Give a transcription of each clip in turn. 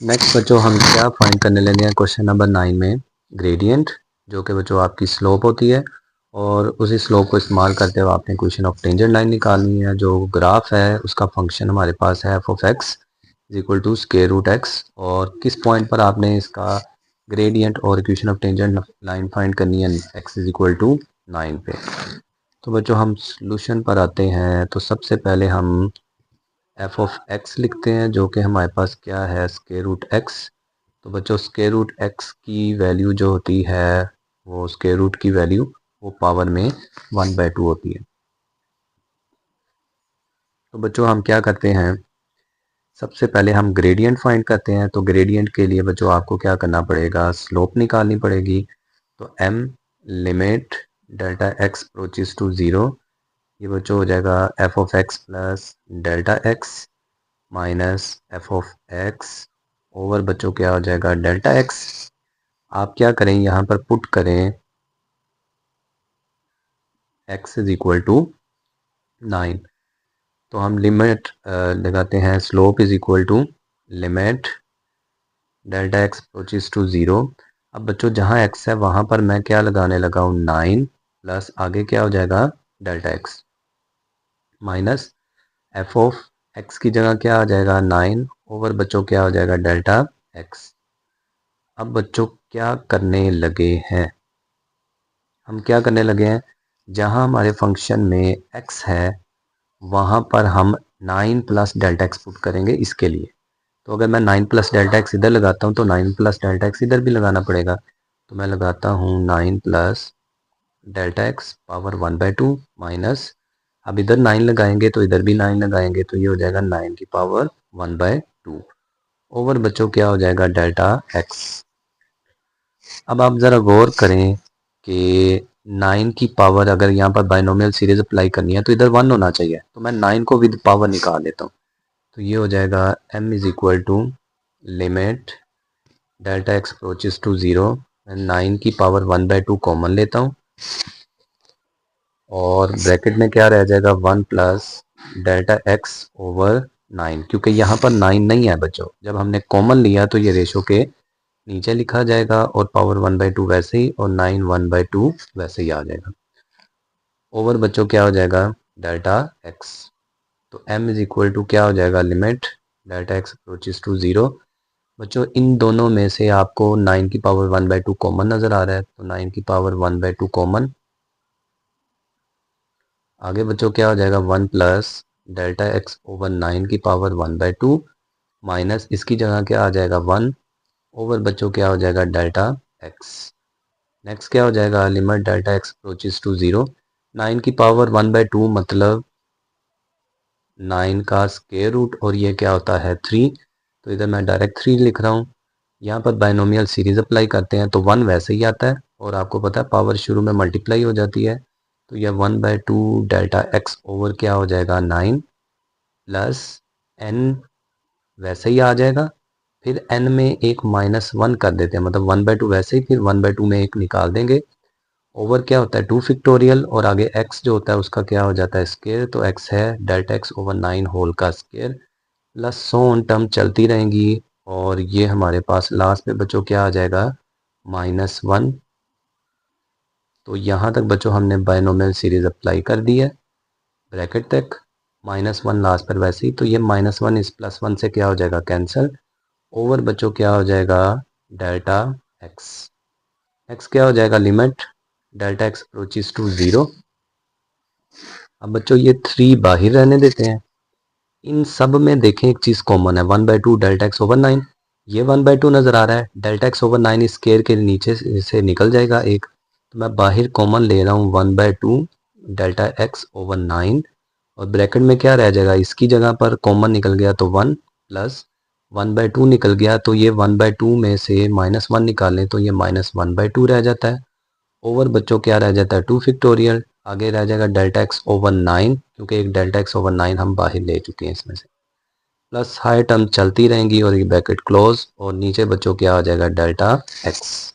Next बच्चों हम क्या फाइंड करने लगे हैं क्वेश्चन नंबर 9 में ग्रेडियंट, जो कि बच्चों आपकी स्लोप होती है और उसी स्लोप को इस्तेमाल करते हुए आपने इक्वेशन ऑफ टेंजेंट लाइन निकालनी है। जो ग्राफ है उसका फंक्शन हमारे पास है F of X is equal to square root X, और किस पॉइंट पर आपने इसका ग्रेडियंट और equation of tangent line find करनी है एक्स इज इक्वल टू 9 पे। तो बच्चों हम सोल्यूशन पर आते हैं। तो सबसे पहले हम एफ ऑफ एक्स लिखते हैं, जो कि हमारे पास क्या है स्क्वायर रूट एक्स। तो बच्चों स्क्वायर रूट एक्स की वैल्यू जो होती है वो स्क्वायर रूट की वैल्यू वो पावर में 1/2 होती है। तो बच्चों हम क्या करते हैं, सबसे पहले हम ग्रेडियंट फाइंड करते हैं। तो ग्रेडियंट के लिए बच्चों आपको क्या करना पड़ेगा, स्लोप निकालनी पड़ेगी। तो m limit delta X approaches to 0, ये बच्चों हो जाएगा F of X plus delta X minus F of X over बच्चों क्या हो जाएगा डेल्टा एक्स। आप क्या करें यहाँ पर पुट करें x इज इक्वल टू 9। तो हम लिमिट लगाते हैं slope is equal to limit delta X approaches to 0। अब बच्चों जहाँ x है वहाँ पर मैं क्या लगाने लगा हूँ 9 प्लस आगे क्या हो जाएगा delta X minus F of x की जगह क्या आ जाएगा 9 ओवर बच्चों क्या हो जाएगा डेल्टा एक्स। अब बच्चों क्या करने लगे हैं, हम क्या करने लगे हैं, जहां हमारे फंक्शन में x है वहां पर हम 9 प्लस डेल्टा एक्स पुट करेंगे इसके लिए। तो अगर मैं 9 प्लस डेल्टा एक्स इधर लगाता हूं तो 9 प्लस डेल्टा एक्स इधर भी लगाना पड़ेगा। तो मैं लगाता हूं 9 plus delta x power 1/2 minus, अब इधर 9 लगाएंगे तो इधर भी 9 लगाएंगे तो ये हो जाएगा 9 की पावर 1/2 ओवर बच्चों क्या हो जाएगा डेल्टा एक्स। अब आप ज़रा गौर करें कि 9 की पावर अगर यहाँ पर बाइनोमियल सीरीज अप्लाई करनी है तो इधर 1 होना चाहिए। तो मैं 9 को विद पावर निकाल लेता हूँ। तो ये हो जाएगा m is equal to limit delta X approaches to 0। मैं 9 की पावर 1/2 कॉमन लेता हूँ और ब्रैकेट में क्या रह जाएगा 1 प्लस डेल्टा एक्स ओवर 9, क्योंकि यहाँ पर 9 नहीं है बच्चों। जब हमने कॉमन लिया तो ये रेशो के नीचे लिखा जाएगा और पावर 1/2 वैसे ही और 9 1/2 वैसे ही आ जाएगा। ओवर बच्चों क्या हो जाएगा डेल्टा एक्स। तो m इज इक्वल टू क्या हो जाएगा limit delta X approaches to 0। बच्चों इन दोनों में से आपको 9 की पावर 1/2 कॉमन नज़र आ रहा है, तो 9 की पावर 1/2 कॉमन। आगे बच्चों क्या हो जाएगा 1 प्लस डेल्टा एक्स ओवर 9 की पावर 1/2 माइनस इसकी जगह क्या आ जाएगा 1 ओवर बच्चों क्या हो जाएगा डेल्टा एक्स। नेक्स्ट क्या हो जाएगा limit delta X approaches to 0। 9 की पावर 1/2 मतलब 9 का स्क्वायर रूट और ये क्या होता है 3। तो इधर मैं डायरेक्ट 3 लिख रहा हूँ। यहाँ पर बाइनोमियल सीरीज अप्लाई करते हैं तो 1 वैसे ही आता है और आपको पता है पावर शुरू में मल्टीप्लाई हो जाती है। तो यह 1/2 डेल्टा एक्स ओवर क्या हो जाएगा 9 प्लस n वैसे ही आ जाएगा। फिर n में एक -1 कर देते हैं, मतलब 1/2 वैसे ही, फिर 1/2 में एक निकाल देंगे। ओवर क्या होता है 2 फैक्टोरियल और आगे x जो होता है उसका क्या हो जाता है स्क्वायर। तो x है डेल्टा एक्स ओवर 9 होल का square plus so on term चलती रहेंगी और ये हमारे पास लास्ट में बच्चों क्या आ जाएगा -1। तो यहाँ तक बच्चों हमने बाइनोमियल सीरीज अप्लाई कर दी है ब्रैकेट तक, -1 लास्ट पर वैसे ही। तो ये -1 इस +1 से क्या हो जाएगा कैंसिल ओवर बच्चों क्या हो जाएगा डेल्टा एक्स। एक्स क्या हो जाएगा limit delta X approaches to 0। अब बच्चों ये 3 बाहर रहने देते हैं। इन सब में देखें एक चीज़ कॉमन है 1/2 डेल्टा एक्स ओवर 9। ये 1/2 नज़र आ रहा है, डेल्टा एक्स ओवर 9 इस स्क्वायर के नीचे से निकल जाएगा एक। तो मैं बाहर कॉमन ले रहा हूँ 1/2 डेल्टा एक्स ओवर 9 और ब्रैकेट में क्या रह जाएगा, इसकी जगह पर कॉमन निकल गया तो 1 प्लस 1/2 निकल गया। तो ये 1/2 में से -1 निकालें तो ये -1/2 रह जाता है। ओवर बच्चों क्या रह जाता है 2 फैक्टोरियल, आगे रह जाएगा डेल्टा एक्स ओवर 9 क्योंकि एक डेल्टा एक्स ओवर 9 हम बाहर ले चुके हैं इसमें से, प्लस हाई टर्म चलती रहेंगी और ये ब्रैकेट क्लोज और नीचे बच्चों क्या आ जाएगा डेल्टा एक्स।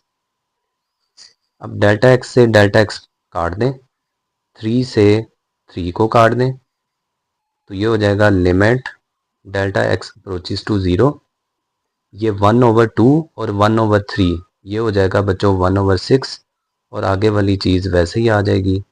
अब डेल्टा एक्स से डेल्टा एक्स काट दें, 3 से 3 को काट दें तो ये हो जाएगा limit delta X approaches to 0। ये 1/2 और 1/3 ये हो जाएगा बच्चों 1/6 और आगे वाली चीज़ वैसे ही आ जाएगी।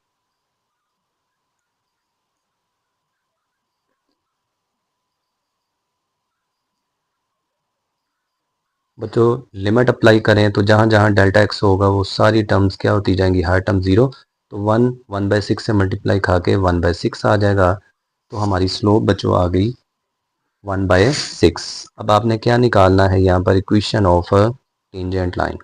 बच्चों लिमिट अप्लाई करें तो जहाँ जहाँ डेल्टा एक्स होगा वो सारी टर्म्स क्या होती जाएंगी, हर टर्म ज़ीरो। तो 1/6 से मल्टीप्लाई खा के 1/6 आ जाएगा। तो हमारी स्लोप बच्चों आ गई 1/6। अब आपने क्या निकालना है यहाँ पर, इक्वेशन ऑफ टेंजेंट लाइन।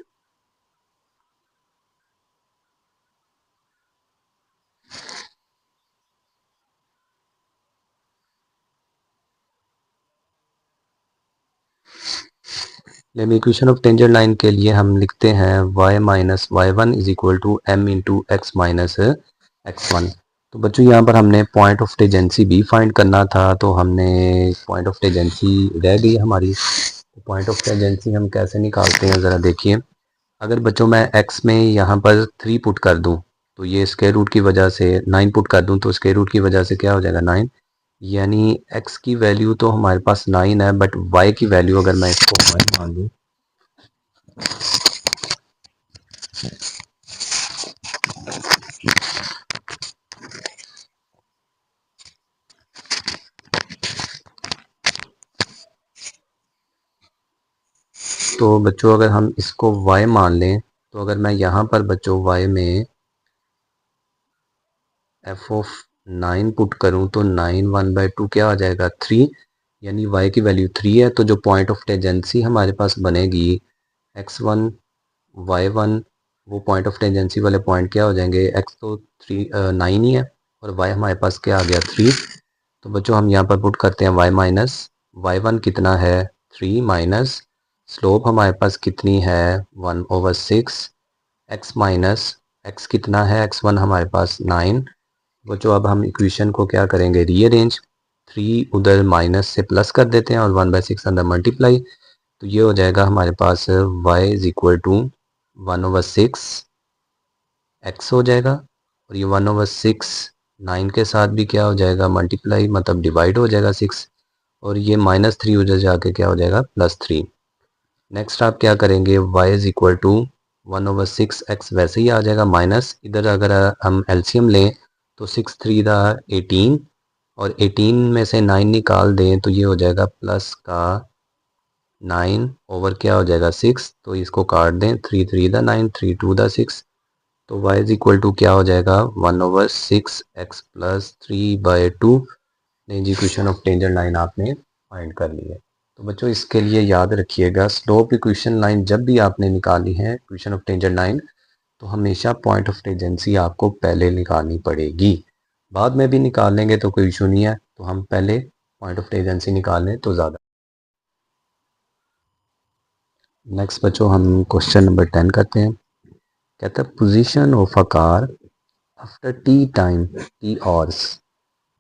लेकिन इक्वेशन ऑफ टेंजेंट लाइन के लिए हम लिखते हैं y minus Y one is equal to M into X minus X one. तो बच्चों यहाँ पर हमने पॉइंट ऑफ टेंजेंसी भी फाइंड करना था, तो हमने पॉइंट ऑफ टेंजेंसी रह गई हमारी। तो पॉइंट ऑफ टेंजेंसी हम कैसे निकालते हैं ज़रा देखिए। अगर बच्चों मैं x में यहाँ पर 3 पुट कर दूँ तो ये स्क्वायर रूट की वजह से 9 पुट कर दूँ तो स्क्वायर रूट की वजह से क्या हो जाएगा 9, यानी x की वैल्यू तो हमारे पास 9 है, बट y की वैल्यू अगर मैं इसको 1 मान दूँ तो बच्चों अगर हम इसको y मान लें तो अगर मैं यहाँ पर बच्चों y में f ऑफ 9 पुट करूँ तो 9 1/2 क्या आ जाएगा 3, यानी y की वैल्यू 3 है। तो जो पॉइंट ऑफ टेंजेंसी हमारे पास बनेगी x1 y1, वो पॉइंट ऑफ टेंजेंसी वाले पॉइंट क्या हो जाएंगे, x तो 9 ही है और y हमारे पास क्या आ गया 3। तो बच्चों हम यहाँ पर पुट करते हैं y माइनस y1 कितना है 3 माइनस स्लोप हमारे पास कितनी है 1/6, x माइनस x कितना है x1 हमारे पास 9। बच्चों अब हम इक्वेशन को क्या करेंगे, रीअरेंज। 3 उधर माइनस से प्लस कर देते हैं और 1/6 अंदर मल्टीप्लाई। तो ये हो जाएगा हमारे पास y is equal to 1/6 x हो जाएगा और ये 1/6 9 के साथ भी क्या हो जाएगा मल्टीप्लाई, मतलब डिवाइड हो जाएगा 6, और ये -3 उधर जाके क्या हो जाएगा +3। नेक्स्ट आप क्या करेंगे, y is equal to 1/6 x वैसे ही आ जाएगा माइनस, इधर अगर हम एलसीएम लें तो 6 3 दा 18 और 18 में से 9 निकाल दें तो ये हो जाएगा प्लस का 9 ओवर क्या हो जाएगा 6, तो इसको काट दें 3 3 दा 9 3 2 दा 6। तो y इज इक्वल टू क्या हो जाएगा 1/6 x प्लस 3/2। नई इक्वेशन ऑफ टेंजेंट लाइन आपने फाइंड कर ली है। तो बच्चों इसके लिए याद रखिएगा, स्लोप इक्वेशन लाइन जब भी आपने निकाली है इक्वेशन ऑफ टेंजेंट लाइन, तो हमेशा पॉइंट ऑफ टेंजेंसी आपको पहले निकालनी पड़ेगी। बाद में भी निकाल लेंगे तो कोई इशू नहीं है, तो हम पहले पॉइंट ऑफ टेंजेंसी निकाल लें तो ज़्यादा। नेक्स्ट बच्चों हम क्वेश्चन नंबर 10 करते हैं। कहता है position of a car after T time T hours,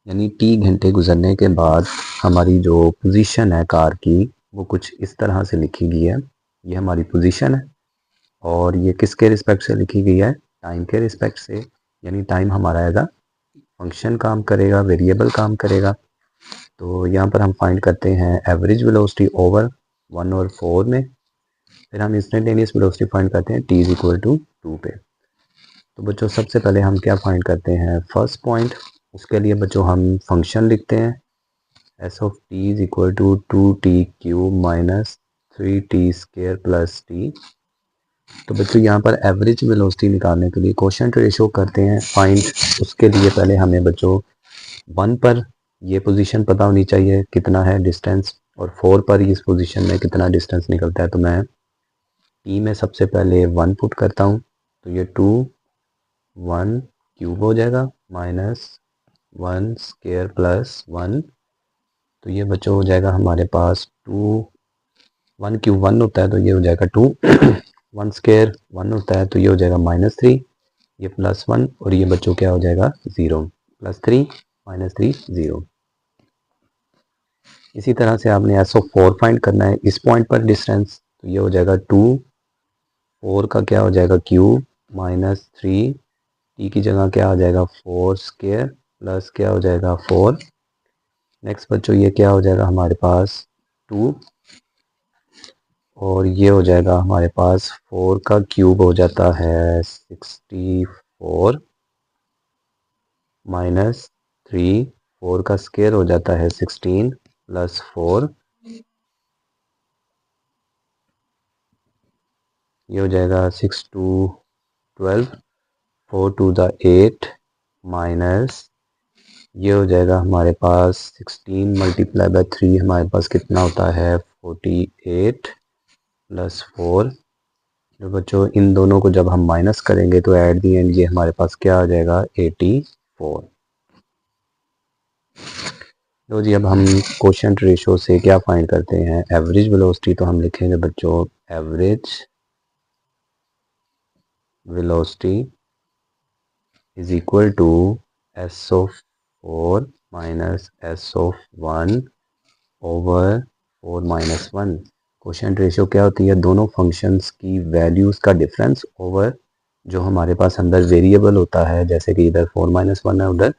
यानी टी घंटे गुजरने के बाद हमारी जो पोजीशन है कार की वो कुछ इस तरह से लिखी गई है। ये हमारी पोजीशन है और ये किसके रिस्पेक्ट से लिखी गई है, टाइम के रिस्पेक्ट से, यानी टाइम हमारा एज अ फंक्शन काम करेगा, वेरिएबल काम करेगा। तो यहाँ पर हम फाइंड करते हैं एवरेज वेलोसिटी ओवर 1 और 4 में, फिर हम इंस्टेंटेनियस वेलोसिटी फाइंड करते हैं t इज इक्वल टू 2 पे। तो बच्चों सबसे पहले हम क्या फाइंड करते हैं, फर्स्ट पॉइंट। उसके लिए बच्चों हम फंक्शन लिखते हैं S of T is equal to 2t³ minus 3t² plus T. तो बच्चों यहाँ पर एवरेज वेलोसिटी निकालने के लिए कोशेंट रेशो करते हैं फाइंड। उसके लिए पहले हमें बच्चों 1 पर ये पोजीशन पता होनी चाहिए कितना है डिस्टेंस, और 4 पर इस पोजीशन में कितना डिस्टेंस निकलता है। तो मैं टी में सबसे पहले 1 पुट करता हूँ, तो ये 2 1³ हो जाएगा माइनस 1² प्लस 1। तो ये बच्चों हो जाएगा हमारे पास 2 1³ 1 होता है तो ये हो जाएगा 2 1² 1 होता है तो ये हो जाएगा -3, ये +1 और ये बच्चों क्या हो जाएगा 0, +3 -3 0। इसी तरह से आपने एस ऑफ 4 फाइंड करना है इस पॉइंट पर डिस्टेंस, तो ये हो जाएगा 2 4 का क्या हो जाएगा क्यूब -3 टी की जगह क्या आ जाएगा 4² प्लस क्या हो जाएगा 4। नेक्स्ट बच्चों ये क्या हो जाएगा हमारे पास 2 और ये हो जाएगा हमारे पास 4 का क्यूब हो जाता है 64 माइनस 3, 4 का स्क्वायर हो जाता है 16 प्लस 4, ये हो जाएगा 6 टू 12, 4 टू द 8 माइनस ये हो जाएगा हमारे पास 16 मल्टीप्लाई बाय 3 हमारे पास कितना होता है 48 प्लस 4। जो बच्चों इन दोनों को जब हम माइनस करेंगे तो एट दी एंड ये हमारे पास क्या आ जाएगा 84। तो जी अब हम कोशेंट रेशो से क्या फाइंड करते हैं एवरेज वेलोसिटी। तो हम लिखेंगे बच्चों average velocity is equal to S of 4 minus S of 1 over 4 minus 1। Quotient ratio क्या होती है दोनों फंक्शंस की वैल्यूज़ का डिफरेंस ओवर जो हमारे पास अंदर वेरिएबल होता है, जैसे कि इधर 4 माइनस 1 है उधर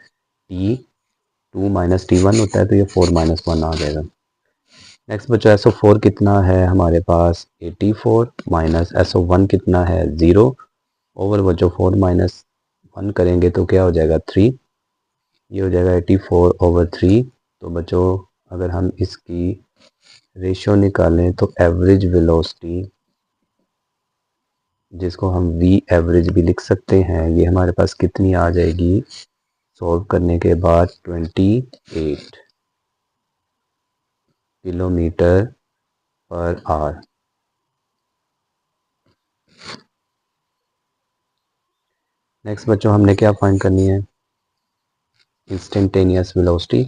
T2 माइनस T1 होता है तो ये 4 माइनस 1 आ जाएगा। नेक्स्ट बच्चों एस ऑफ 4 कितना है हमारे पास 84 माइनस एस ऑफ 1 कितना है 0 ओवर बच्चों 4 माइनस 1 करेंगे तो क्या हो जाएगा 3, ये हो जाएगा 84 ओवर 3। तो बच्चों अगर हम इसकी रेशियो निकालें तो एवरेज वेलोसिटी जिसको हम वी एवरेज भी लिख सकते हैं ये हमारे पास कितनी आ जाएगी सॉल्व करने के बाद 28 किलोमीटर पर आवर। नेक्स्ट बच्चों हमने क्या फाइंड करनी है इंस्टेंटेनियस वेलोसिटी।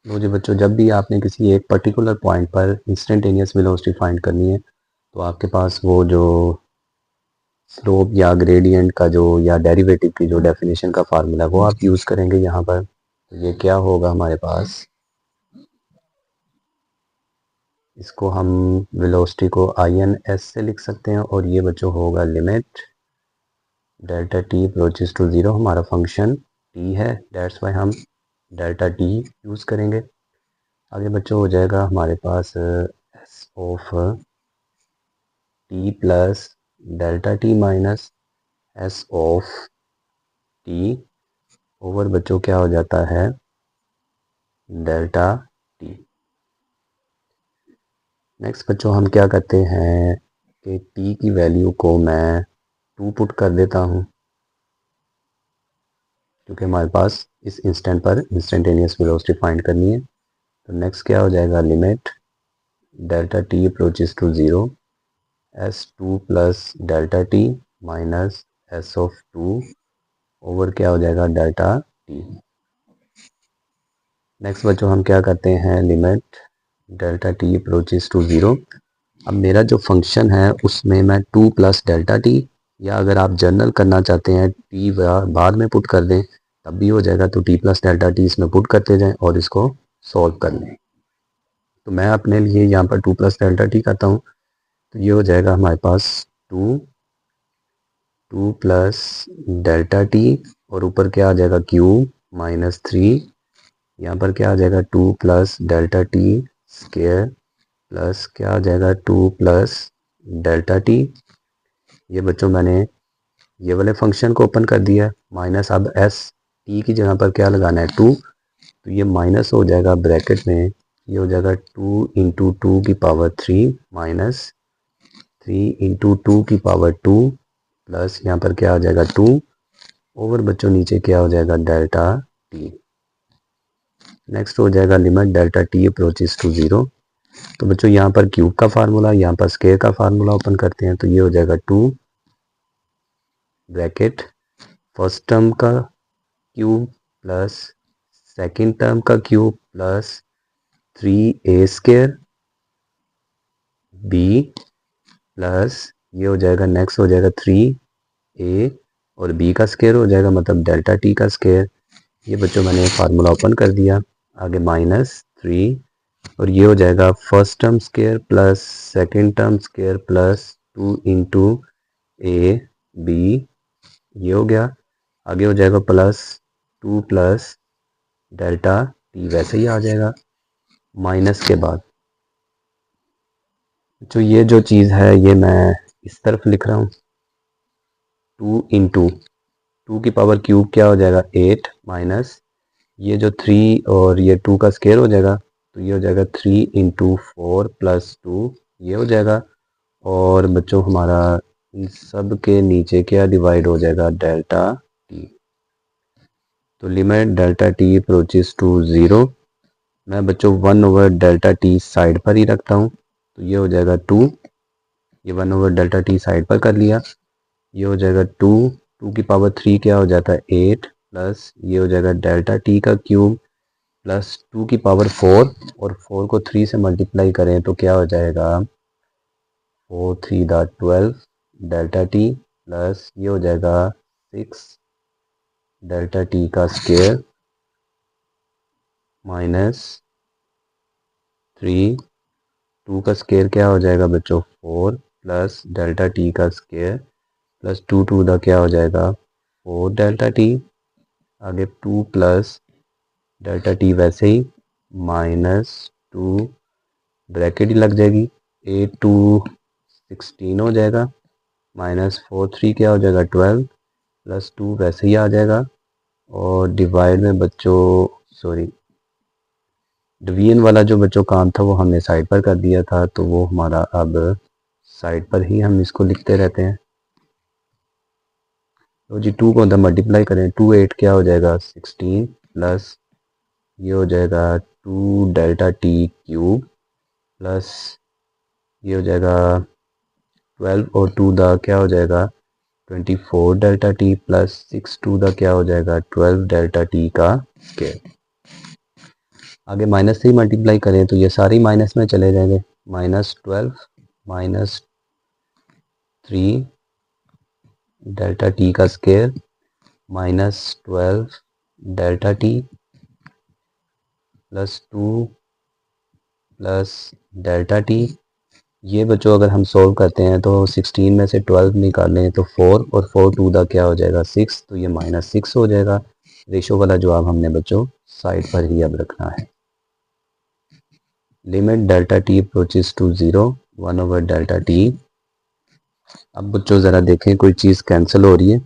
तो जी बच्चों जब भी आपने किसी एक पर्टिकुलर पॉइंट पर इंस्टेंटेनियस वेलोसिटी फाइंड करनी है तो आपके पास वो जो स्लोप या ग्रेडियंट का जो या डेरिवेटिव की जो डेफिनेशन का फार्मूला वो आप यूज़ करेंगे यहाँ पर। तो ये क्या होगा हमारे पास, इसको हम वेलोसिटी को INS से लिख सकते हैं और ये बच्चों होगा limit delta T approaches to zero. हमारा फंक्शन टी है डेट्स वाई हम डेल्टा टी यूज़ करेंगे। आगे बच्चों हो जाएगा हमारे पास S of T plus delta T minus S of T over बच्चों क्या हो जाता है डेल्टा टी। नेक्स्ट बच्चों हम क्या करते हैं कि टी की वैल्यू को मैं 2 पुट कर देता हूँ क्योंकि हमारे पास इस इंस्टेंट पर इंस्टेंटेनियस वेलोसिटी फाइंड करनी है। तो नेक्स्ट क्या हो जाएगा limit delta T approaches to zero S2 plus delta T minus S of 2 over क्या हो जाएगा डेल्टा टी। नेक्स्ट बच्चों हम क्या करते हैं limit delta T approaches to zero. अब मेरा जो फंक्शन है उसमें मैं 2 प्लस डेल्टा टी या अगर आप जनरल करना चाहते हैं टी बाद में पुट कर दें तब भी हो जाएगा। तो टी प्लस डेल्टा टी इसमें पुट करते जाएं और इसको सॉल्व कर लें। तो मैं अपने लिए यहाँ पर 2 प्लस डेल्टा टी करता हूँ तो ये हो जाएगा हमारे पास 2 प्लस डेल्टा टी और ऊपर क्या आ जाएगा क्यूब माइनस 3, यहाँ पर क्या आ जाएगा 2 plus delta T square plus क्या आ जाएगा 2 प्लस डेल्टा टी। ये बच्चों मैंने ये वाले फंक्शन को ओपन कर दिया माइनस अब एस टी की जगह पर क्या लगाना है 2 तो ये माइनस हो जाएगा ब्रैकेट में, ये हो जाएगा 2 इंटू 2 की पावर 3 माइनस 3 इंटू 2 की पावर 2 प्लस यहाँ पर क्या आ जाएगा 2 ओवर बच्चों नीचे क्या हो जाएगा डेल्टा टी। नेक्स्ट हो जाएगा limit delta T approaches to zero. तो बच्चों यहाँ पर क्यूब का फार्मूला यहाँ पर स्क्वायर का फार्मूला ओपन करते हैं तो ये हो जाएगा 2 ब्रैकेट फर्स्ट टर्म का क्यूब प्लस सेकेंड टर्म का cube plus 3a square b plus ये हो जाएगा नेक्स्ट हो जाएगा 3a और b का स्क्वायर हो जाएगा मतलब डेल्टा टी का स्क्वायर। ये बच्चों मैंने फार्मूला ओपन कर दिया आगे माइनस 3 और ये हो जाएगा first term square plus second term square plus 2 into A B ये हो गया। आगे हो जाएगा +2 प्लस डेल्टा टी, वैसे ही आ जाएगा। माइनस के बाद जो ये जो चीज़ है ये मैं इस तरफ लिख रहा हूँ, 2 इंटू 2 की पावर क्यूब क्या हो जाएगा 8 माइनस ये जो 3 और ये 2 का स्केयर हो जाएगा, तो ये हो जाएगा 3 इंटू 4 प्लस 2, ये हो जाएगा। और बच्चों हमारा इन सब के नीचे क्या डिवाइड हो जाएगा, डेल्टा टी। तो limit delta T approaches to 0, मैं बच्चों 1/Δt साइड पर ही रखता हूँ, तो ये हो जाएगा 2, ये 1/Δt साइड पर कर लिया, ये हो जाएगा 2 की पावर 3 क्या हो जाता है 8 प्लस ये हो जाएगा डेल्टा टी का क्यूब प्लस 2 की पावर 4, और 4 को 3 से मल्टीप्लाई करें तो क्या हो जाएगा 4 3 12 डेल्टा टी प्लस ये हो जाएगा 6 डेल्टा टी का स्क्वायर माइनस 3, 2 का स्क्वायर क्या हो जाएगा बच्चों 4 प्लस डेल्टा टी का स्क्वायर प्लस 2 2 का क्या हो जाएगा 4 डेल्टा टी, आगे 2 प्लस डेल्टा टी वैसे ही -2 ब्रैकेट ही लग जाएगी, 8 2 16 हो जाएगा, -4 3 क्या हो जाएगा 12 प्लस 2 वैसे ही आ जाएगा। और डिवाइड में बच्चों सॉरी डिवीजन वाला जो बच्चों काम था वो हमने साइड पर कर दिया था, तो वो हमारा अब साइड पर ही हम इसको लिखते रहते हैं। तो जी 2 को अंदर मल्टीप्लाई करें, 2 8 क्या हो जाएगा 16 प्लस ये हो जाएगा 2 डेल्टा टी क्यूब प्लस ये हो जाएगा 12 और 2 दा क्या हो जाएगा 24 डेल्टा टी प्लस 6 2 दा क्या हो जाएगा 12 डेल्टा टी का स्क्वायर। आगे माइनस से ही मल्टीप्लाई करें तो ये सारे माइनस में चले जाएंगे, -12 -3 डेल्टा टी का square -12 delta T plus 2 plus delta T. ये बच्चों अगर हम सोल्व करते हैं तो 16 में से 12 निकालें तो 4 और 4 2 का क्या हो जाएगा 6, तो ये -6 हो जाएगा। रेशो वाला जवाब हमने बच्चों साइड पर ही अब रखना है। Limit delta T approaches to 0 1/Δt। अब बच्चों ज़रा देखें कोई चीज़ कैंसिल हो रही है,